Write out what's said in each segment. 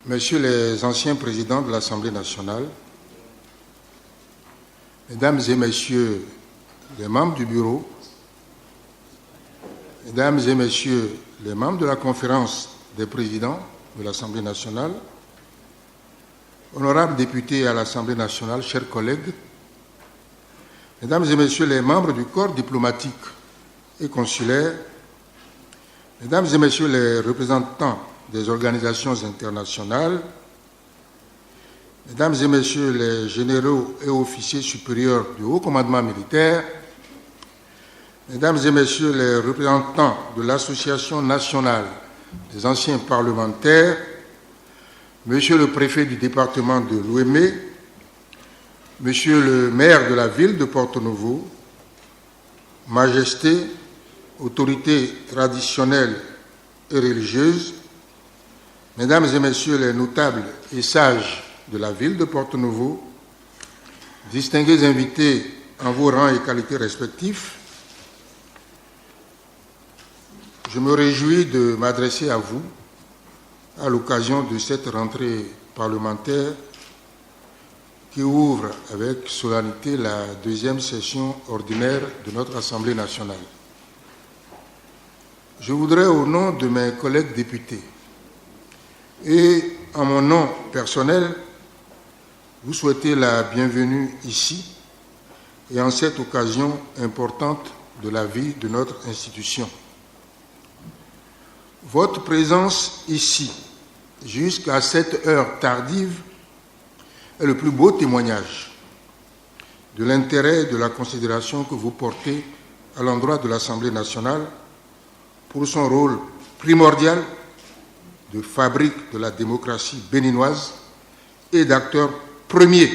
Messieurs les anciens présidents de l'Assemblée nationale, Mesdames et Messieurs les membres du bureau, Mesdames et Messieurs les membres de la conférence des présidents de l'Assemblée nationale, honorables députés à l'Assemblée nationale, chers collègues, Mesdames et Messieurs les membres du corps diplomatique et consulaire, Mesdames et Messieurs les représentants des organisations internationales, Mesdames et Messieurs les généraux et officiers supérieurs du haut commandement militaire, Mesdames et Messieurs les représentants de l'Association nationale des anciens parlementaires, Monsieur le préfet du département de l'Ouémé, Monsieur le maire de la ville de Porto-Novo, Majesté, autorités traditionnelles et religieuses, Mesdames et Messieurs les notables et sages de la ville de Porto-Novo, distingués invités en vos rangs et qualités respectifs, je me réjouis de m'adresser à vous à l'occasion de cette rentrée parlementaire qui ouvre avec solennité la deuxième session ordinaire de notre Assemblée nationale. Je voudrais, au nom de mes collègues députés et en mon nom personnel, vous souhaiter la bienvenue ici et en cette occasion importante de la vie de notre institution. Votre présence ici, jusqu'à cette heure tardive, est le plus beau témoignage de l'intérêt et de la considération que vous portez à l'endroit de l'Assemblée nationale pour son rôle primordial de fabrique de la démocratie béninoise et d'acteur premier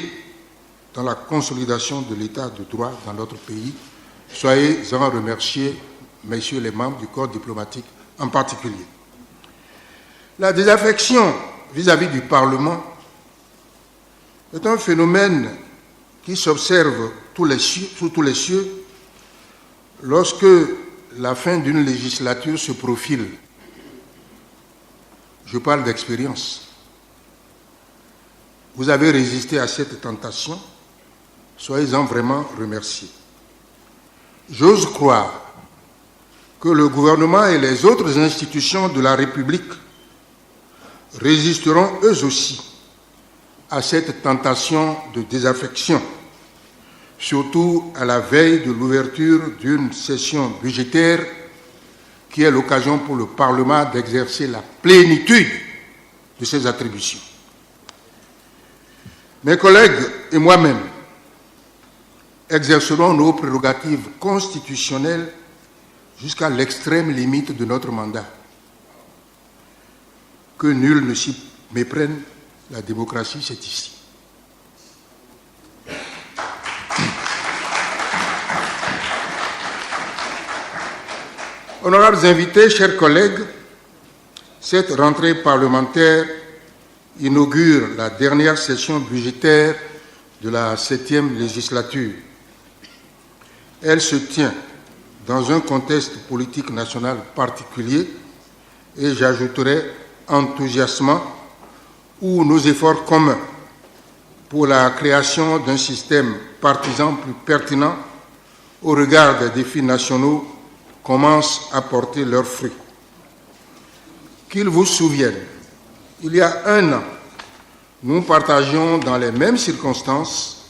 dans la consolidation de l'état de droit dans notre pays. Soyez-en remerciés, messieurs les membres du corps diplomatique en particulier. La désaffection vis-à-vis du Parlement est un phénomène qui s'observe sous tous les cieux lorsque la fin d'une législature se profile. Je parle d'expérience. Vous avez résisté à cette tentation, soyez-en vraiment remerciés. J'ose croire que le gouvernement et les autres institutions de la République résisteront eux aussi à cette tentation de désaffection, surtout à la veille de l'ouverture d'une session budgétaire qui est l'occasion pour le Parlement d'exercer la plénitude de ses attributions. Mes collègues et moi-même exercerons nos prérogatives constitutionnelles jusqu'à l'extrême limite de notre mandat. Que nul ne s'y méprenne, la démocratie, c'est ici. Honorables invités, chers collègues, cette rentrée parlementaire inaugure la dernière session budgétaire de la 7e législature. Elle se tient dans un contexte politique national particulier et j'ajouterai enthousiasmant où nos efforts communs pour la création d'un système partisan plus pertinent au regard des défis nationaux commencent à porter leurs fruits. Qu'ils vous souviennent, il y a un an, nous partagions dans les mêmes circonstances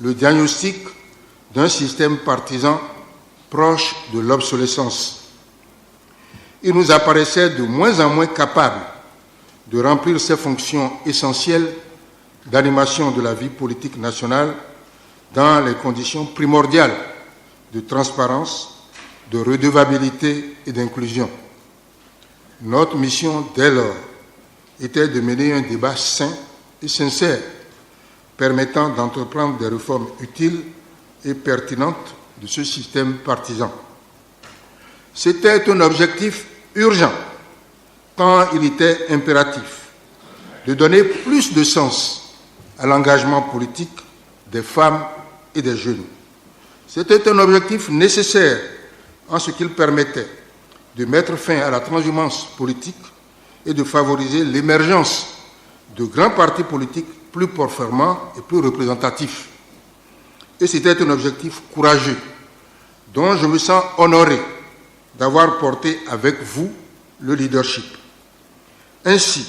le diagnostic d'un système partisan proche de l'obsolescence. Il nous apparaissait de moins en moins capable de remplir ses fonctions essentielles d'animation de la vie politique nationale dans les conditions primordiales de transparence, de redevabilité et d'inclusion. Notre mission, dès lors, était de mener un débat sain et sincère, permettant d'entreprendre des réformes utiles et pertinentes de ce système partisan. C'était un objectif urgent, tant il était impératif de donner plus de sens à l'engagement politique des femmes et des jeunes. C'était un objectif nécessaire en ce qu'il permettait de mettre fin à la transhumance politique et de favoriser l'émergence de grands partis politiques plus performants et plus représentatifs. Et c'était un objectif courageux, dont je me sens honoré d'avoir porté avec vous le leadership. Ainsi,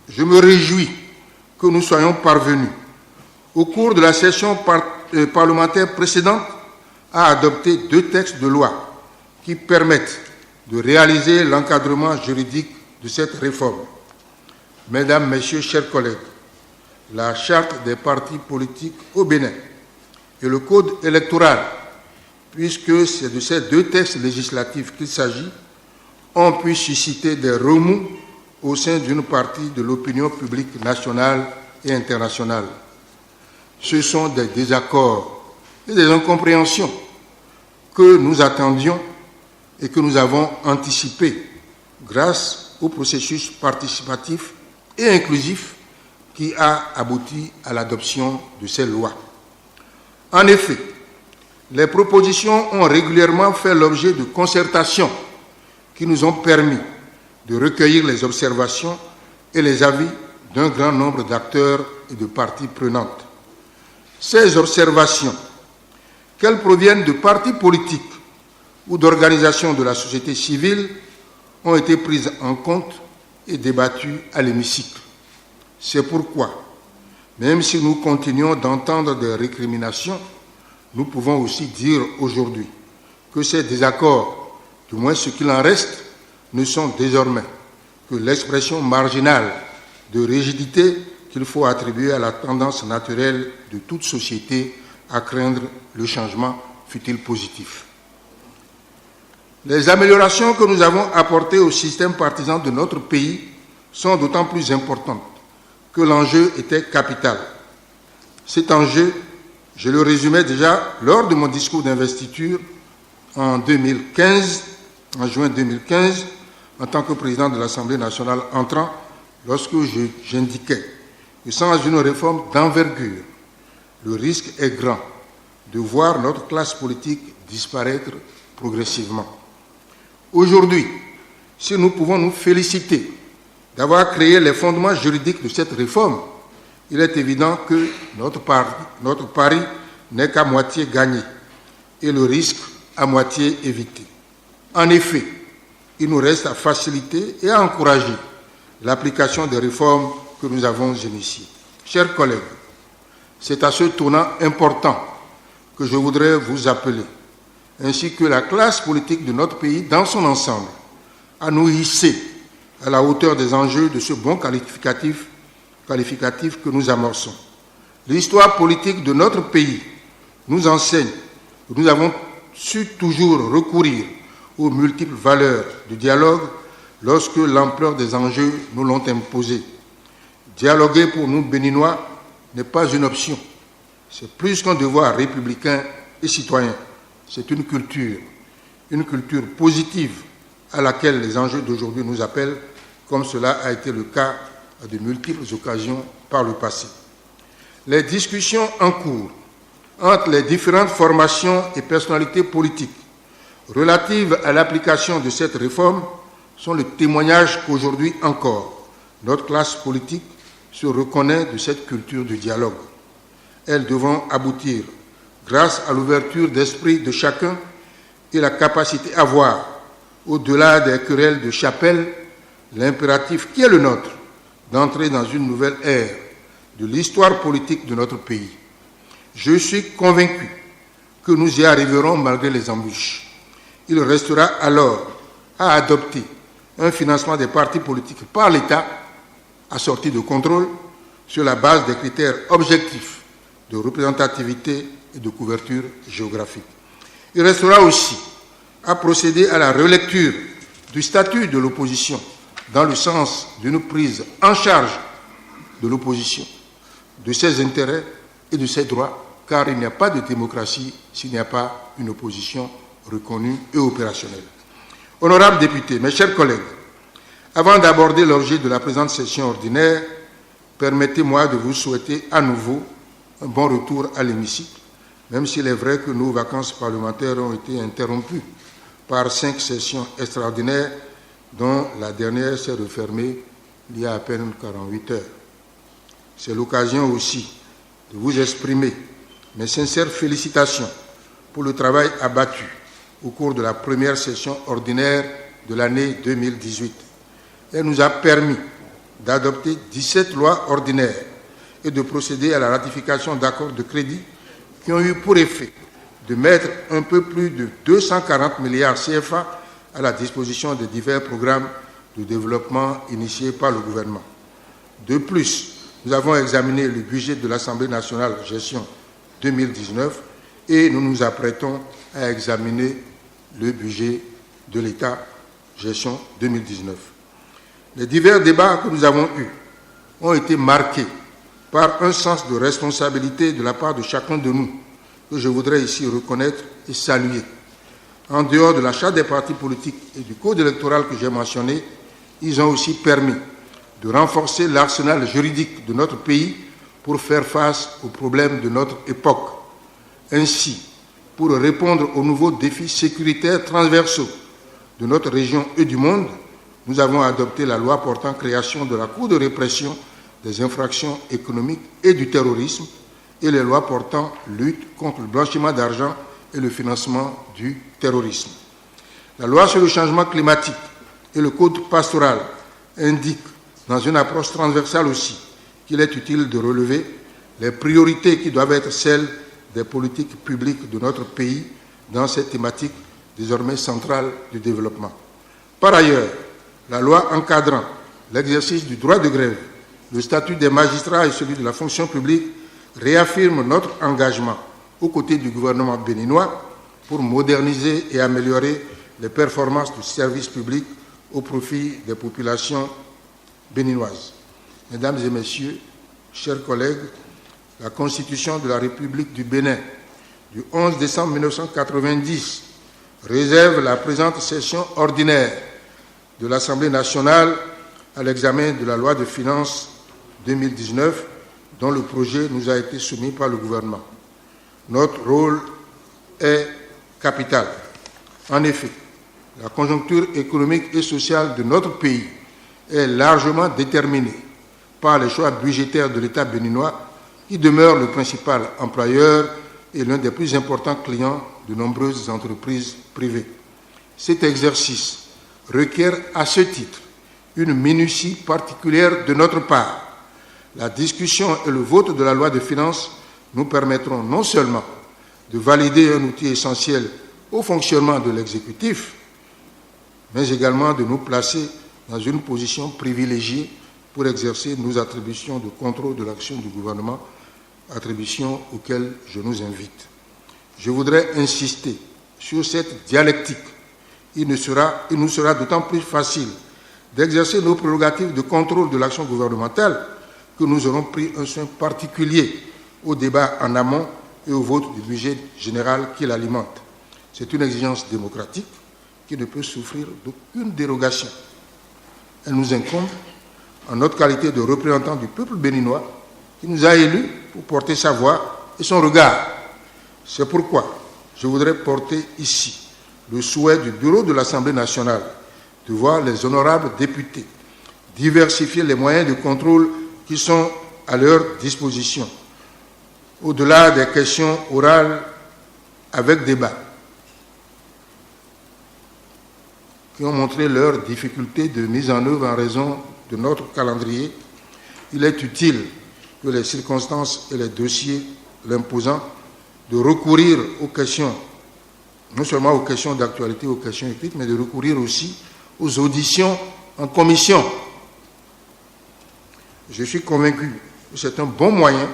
je me réjouis que nous soyons parvenus, au cours de la session parlementaire précédente, à adopter 2 textes de loi qui permettent de réaliser l'encadrement juridique de cette réforme. Mesdames, Messieurs, chers collègues, la charte des partis politiques au Bénin et le code électoral, puisque c'est de ces 2 textes législatifs qu'il s'agit, ont pu susciter des remous au sein d'une partie de l'opinion publique nationale et internationale. Ce sont des désaccords et des incompréhensions que nous attendions et que nous avons anticipés grâce au processus participatif et inclusif qui a abouti à l'adoption de ces lois. En effet, les propositions ont régulièrement fait l'objet de concertations qui nous ont permis de recueillir les observations et les avis d'un grand nombre d'acteurs et de parties prenantes. Ces observations, qu'elles proviennent de partis politiques ou d'organisations de la société civile, ont été prises en compte et débattues à l'hémicycle. C'est pourquoi, même si nous continuons d'entendre des récriminations, nous pouvons aussi dire aujourd'hui que ces désaccords, du moins ce qu'il en reste, ne sont désormais que l'expression marginale de rigidité qu'il faut attribuer à la tendance naturelle de toute société à craindre le changement, fût-il positif. Les améliorations que nous avons apportées au système partisan de notre pays sont d'autant plus importantes que l'enjeu était capital. Cet enjeu, je le résumais déjà lors de mon discours d'investiture en juin 2015, en tant que président de l'Assemblée nationale entrant, lorsque j'indiquais que sans une réforme d'envergure, le risque est grand de voir notre classe politique disparaître progressivement. Aujourd'hui, si nous pouvons nous féliciter d'avoir créé les fondements juridiques de cette réforme, il est évident que notre pari n'est qu'à moitié gagné et le risque à moitié évité. En effet, il nous reste à faciliter et à encourager l'application des réformes que nous avons initiées. Chers collègues, c'est à ce tournant important que je voudrais vous appeler, ainsi que la classe politique de notre pays dans son ensemble, à nous hisser à la hauteur des enjeux de ce bon qualificatif que nous amorçons. L'histoire politique de notre pays nous enseigne que nous avons su toujours recourir aux multiples valeurs du dialogue lorsque l'ampleur des enjeux nous l'ont imposé. Dialoguer pour nous, Béninois, n'est pas une option. C'est plus qu'un devoir républicain et citoyen. C'est une culture positive à laquelle les enjeux d'aujourd'hui nous appellent, comme cela a été le cas à de multiples occasions par le passé. Les discussions en cours entre les différentes formations et personnalités politiques relatives à l'application de cette réforme sont le témoignage qu'aujourd'hui encore, notre classe politique se reconnaît de cette culture du dialogue. Elles devront aboutir grâce à l'ouverture d'esprit de chacun et la capacité à voir, au-delà des querelles de chapelle, l'impératif qui est le nôtre d'entrer dans une nouvelle ère de l'histoire politique de notre pays. Je suis convaincu que nous y arriverons malgré les embûches. Il restera alors à adopter un financement des partis politiques par l'État, assorti de contrôle, sur la base des critères objectifs de représentativité et de couverture géographique. Il restera aussi à procéder à la relecture du statut de l'opposition dans le sens d'une prise en charge de l'opposition, de ses intérêts et de ses droits, car il n'y a pas de démocratie s'il n'y a pas une opposition reconnue et opérationnelle. Honorables députés, mes chers collègues, avant d'aborder l'objet de la présente session ordinaire, permettez-moi de vous souhaiter à nouveau un bon retour à l'hémicycle, même s'il est vrai que nos vacances parlementaires ont été interrompues par 5 sessions extraordinaires, dont la dernière s'est refermée il y a à peine 48 heures. C'est l'occasion aussi de vous exprimer mes sincères félicitations pour le travail abattu au cours de la première session ordinaire de l'année 2018. Elle nous a permis d'adopter 17 lois ordinaires et de procéder à la ratification d'accords de crédit qui ont eu pour effet de mettre un peu plus de 240 milliards CFA à la disposition de divers programmes de développement initiés par le gouvernement. De plus, nous avons examiné le budget de l'Assemblée nationale gestion 2019 et nous nous apprêtons à examiner le budget de l'État gestion 2019. Les divers débats que nous avons eus ont été marqués par un sens de responsabilité de la part de chacun de nous, que je voudrais ici reconnaître et saluer. En dehors de la charte des partis politiques et du code électoral que j'ai mentionné, ils ont aussi permis de renforcer l'arsenal juridique de notre pays pour faire face aux problèmes de notre époque. Ainsi, pour répondre aux nouveaux défis sécuritaires transversaux de notre région et du monde, nous avons adopté la loi portant création de la Cour de répression des infractions économiques et du terrorisme et les lois portant lutte contre le blanchiment d'argent et le financement du terrorisme. La loi sur le changement climatique et le code pastoral indiquent, dans une approche transversale aussi, qu'il est utile de relever les priorités qui doivent être celles des politiques publiques de notre pays dans cette thématique désormais centrale du développement. Par ailleurs, la loi encadrant l'exercice du droit de grève, le statut des magistrats et celui de la fonction publique réaffirme notre engagement aux côtés du gouvernement béninois pour moderniser et améliorer les performances du service public au profit des populations béninoises. Mesdames et messieurs, chers collègues, la Constitution de la République du Bénin du 11 décembre 1990 réserve la présente session ordinaire de l'Assemblée nationale à l'examen de la loi de finances 2019 dont le projet nous a été soumis par le gouvernement. Notre rôle est capital. En effet, la conjoncture économique et sociale de notre pays est largement déterminée par les choix budgétaires de l'État béninois qui demeure le principal employeur et l'un des plus importants clients de nombreuses entreprises privées. Cet exercice requiert à ce titre une minutie particulière de notre part. La discussion et le vote de la loi de finances nous permettront non seulement de valider un outil essentiel au fonctionnement de l'exécutif, mais également de nous placer dans une position privilégiée pour exercer nos attributions de contrôle de l'action du gouvernement, attributions auxquelles je nous invite. Je voudrais insister sur cette dialectique. Il nous sera d'autant plus facile d'exercer nos prérogatives de contrôle de l'action gouvernementale que nous aurons pris un soin particulier au débat en amont et au vote du budget général qui l'alimente. C'est une exigence démocratique qui ne peut souffrir d'aucune dérogation. Elle nous incombe en notre qualité de représentants du peuple béninois qui nous a élus pour porter sa voix et son regard. C'est pourquoi je voudrais porter ici le souhait du bureau de l'Assemblée nationale de voir les honorables députés diversifier les moyens de contrôle qui sont à leur disposition, au-delà des questions orales avec débat, qui ont montré leurs difficultés de mise en œuvre en raison de notre calendrier. Il est utile que les circonstances et les dossiers l'imposant de recourir aux questions, non seulement aux questions d'actualité, aux questions écrites, mais de recourir aussi aux auditions en commission. Je suis convaincu que c'est un bon moyen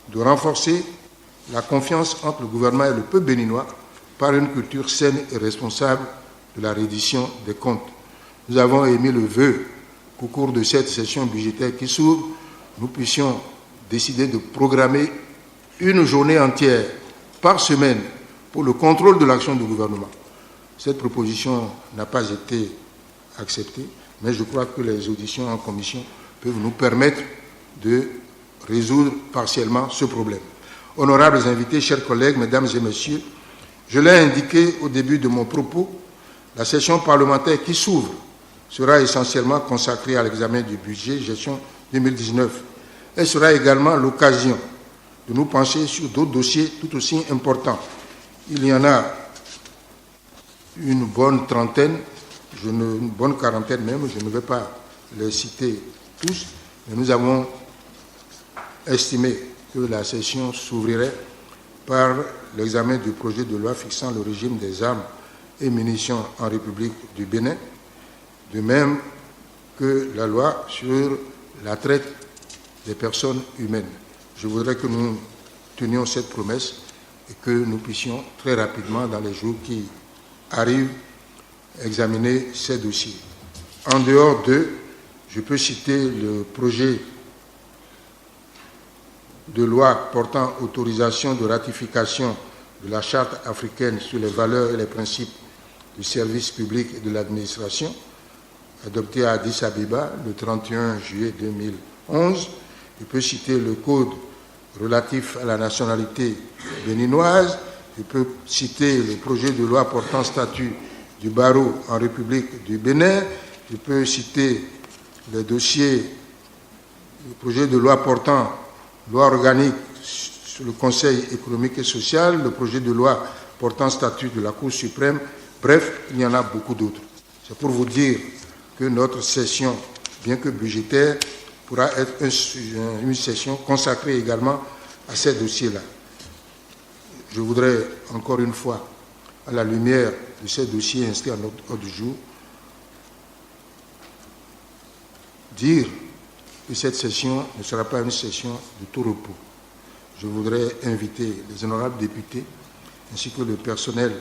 de renforcer la confiance entre le gouvernement et le peuple béninois par une culture saine et responsable de la reddition des comptes. Nous avons émis le vœu qu'au cours de cette session budgétaire qui s'ouvre, nous puissions décider de programmer une journée entière par semaine pour le contrôle de l'action du gouvernement. Cette proposition n'a pas été acceptée, mais je crois que les auditions en commission peuvent nous permettre de résoudre partiellement ce problème. Honorables invités, chers collègues, mesdames et messieurs, je l'ai indiqué au début de mon propos, la session parlementaire qui s'ouvre sera essentiellement consacrée à l'examen du budget gestion 2019. Elle sera également l'occasion de nous pencher sur d'autres dossiers tout aussi importants. Il y en a une bonne trentaine, une bonne quarantaine même, je ne vais pas les citer tous, mais nous avons estimé que la session s'ouvrirait par l'examen du projet de loi fixant le régime des armes et munitions en République du Bénin, de même que la loi sur la traite des personnes humaines. Je voudrais que nous tenions cette promesse et que nous puissions très rapidement, dans les jours qui arrivent, examiner ces dossiers. En dehors d'eux, je peux citer le projet de loi portant autorisation de ratification de la Charte africaine sur les valeurs et les principes du service public et de l'administration, adopté à Addis Abeba le 31 juillet 2011. Je peux citer le Code relatif à la nationalité béninoise. Je peux citer le projet de loi portant statut du barreau en République du Bénin. Je peux citer le dossier, le projet de loi portant loi organique sur le Conseil économique et social, le projet de loi portant statut de la Cour suprême. Bref, il y en a beaucoup d'autres. C'est pour vous dire que notre session, bien que budgétaire, pourra être une session consacrée également à ces dossiers-là. Je voudrais, encore une fois, à la lumière de ces dossiers inscrits à notre ordre du jour, dire que cette session ne sera pas une session de tout repos. Je voudrais inviter les honorables députés ainsi que le personnel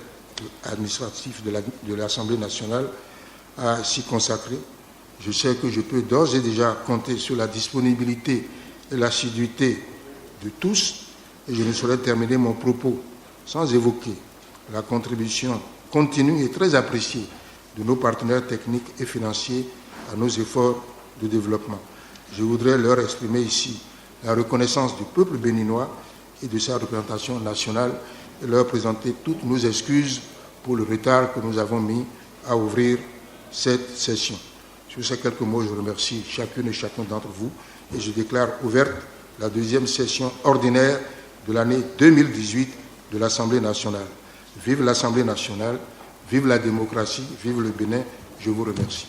administratif de l'Assemblée nationale à s'y consacrer. Je sais que je peux d'ores et déjà compter sur la disponibilité et l'assiduité de tous, et je ne saurais terminer mon propos sans évoquer la contribution continue et très appréciée de nos partenaires techniques et financiers à nos efforts de développement. Je voudrais leur exprimer ici la reconnaissance du peuple béninois et de sa représentation nationale et leur présenter toutes nos excuses pour le retard que nous avons mis à ouvrir cette session. Sur ces quelques mots, je remercie chacune et chacun d'entre vous et je déclare ouverte la deuxième session ordinaire de l'année 2018 de l'Assemblée nationale. Vive l'Assemblée nationale, vive la démocratie, vive le Bénin. Je vous remercie.